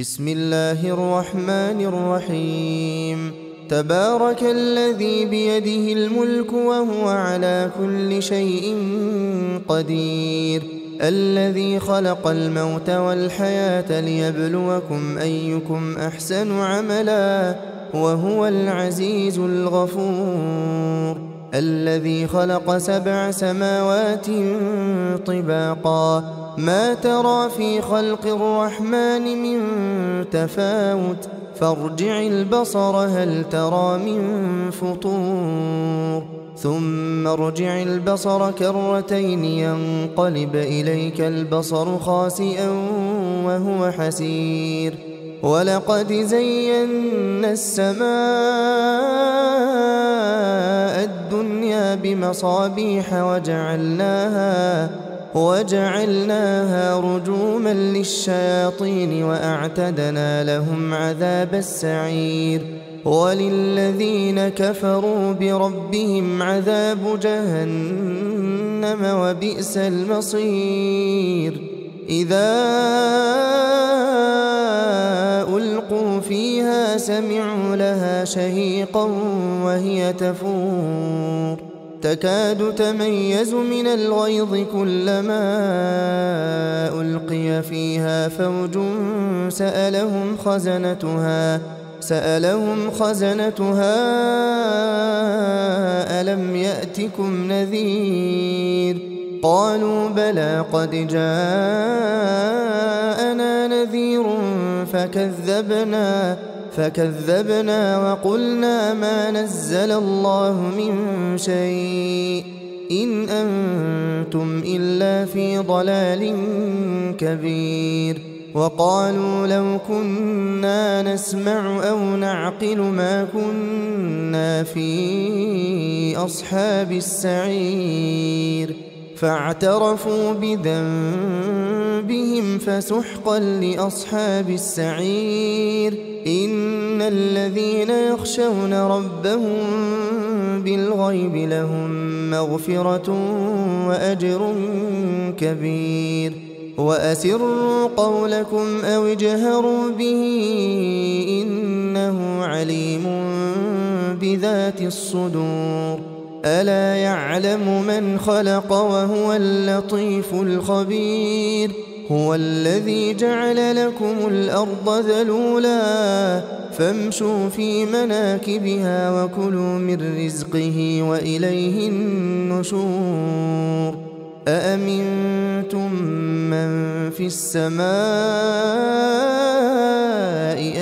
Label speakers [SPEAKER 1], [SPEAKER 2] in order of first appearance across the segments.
[SPEAKER 1] بسم الله الرحمن الرحيم. تبارك الذي بيده الملك وهو على كل شيء قدير، الذي خلق الموت والحياة ليبلوكم أيكم أحسن عملا وهو العزيز الغفور. الذي خلق 7 سماوات طباقا، ما ترى في خلق الرحمن من تفاوت، فارجع البصر هل ترى من فطور، ثم ارجع البصر كرتين ينقلب إليك البصر خاسئا وهو حسير. ولقد زينا السماء الدنيا بمصابيح وجعلناها رجوما للشياطين وأعتدنا لهم عذاب السعير. وللذين كفروا بربهم عذاب جهنم وبئس المصير. إذا ألقوا فيها سمعوا لها شهيقا وهي تفور، تكاد تميز من الغيظ كلما ألقي فيها فوج سألهم خزنتها ألم يأتكم نذير؟ قالوا بلى قد جاءنا نذير فكذبنا وقلنا ما نزل الله من شيء إن أنتم إلا في ضلال كبير. وقالوا لو كنا نسمع أو نعقل ما كنا في أصحاب السعير. فاعترفوا بذنبهم فسحقا لأصحاب السعير. إن الذين يخشون ربهم بالغيب لهم مغفرة وأجر كبير. وأسروا قولكم أو اجهروا به إنه عليم بذات الصدور. ألا يعلم من خلق وهو اللطيف الخبير. هو الذي جعل لكم الأرض ذلولا فامشوا في مناكبها وكلوا من رزقه وإليه النشور. أأمنتم من في السماء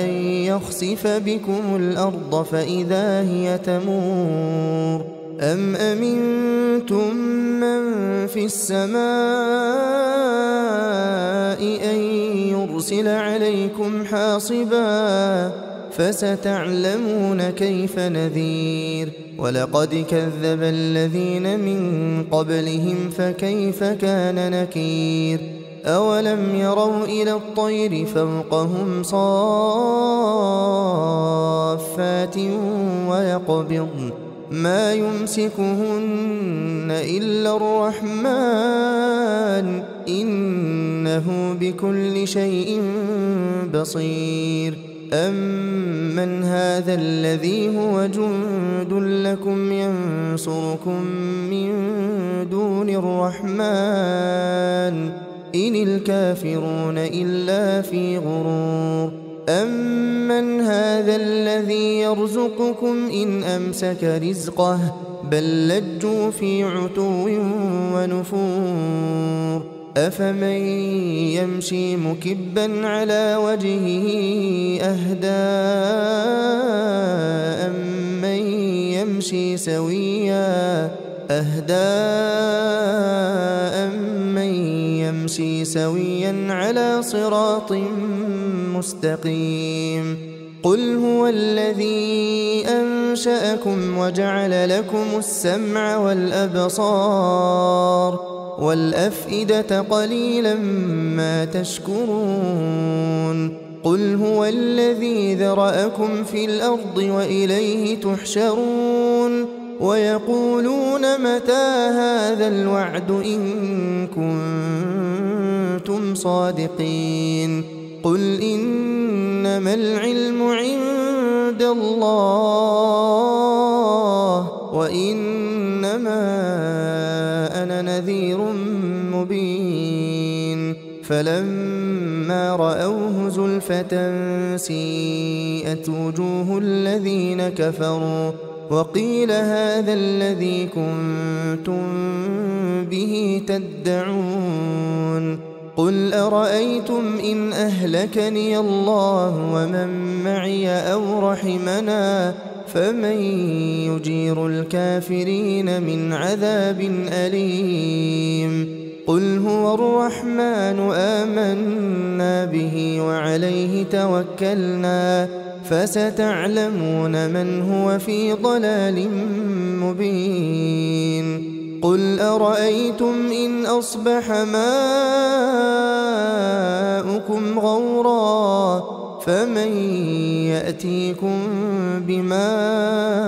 [SPEAKER 1] أن يخسف بكم الأرض فإذا هي تمور، أم أمنتم من في السماء أن يرسل عليكم حاصبا فستعلمون كيف نذير. ولقد كذب الذين من قبلهم فكيف كان نكير. أولم يروا إلى الطير فوقهم صافات ويقبضن ما يمسكهن إلا الرحمن إنه بكل شيء بصير. أمن هذا الذي هو جند لكم ينصركم من دون الرحمن إن الكافرون إلا في غرور. أمن هذا الذي يرزقكم إن أمسك رزقه بل لجوا في عتو ونفور. أفمن يمشي مكبا على وجهه أهدى أمن يمشي سويا على صراط مستقيم. قل هو الذي أنشأكم وجعل لكم السمع والأبصار والأفئدة قليلا ما تشكرون. قل هو الذي ذرأكم في الأرض وإليه تحشرون. ويقولون متى هذا الوعد إن كنتم صادقين. قل إن إنما العلم عند الله وإنما أنا نذير مبين فلما رأوه زلفة سيئت وجوه الذين كفروا وقيل هذا الذي كنتم به تدعون قل أرأيتم إن أهلكني الله ومن معي أو رحمنا فمن يجير الكافرين من عذاب أليم قل هو الرحمن آمنا به وعليه توكلنا فستعلمون من هو في ضلال مبين قل أرأيتم إن أصبح ماؤكم غورا فمن يأتيكم بماء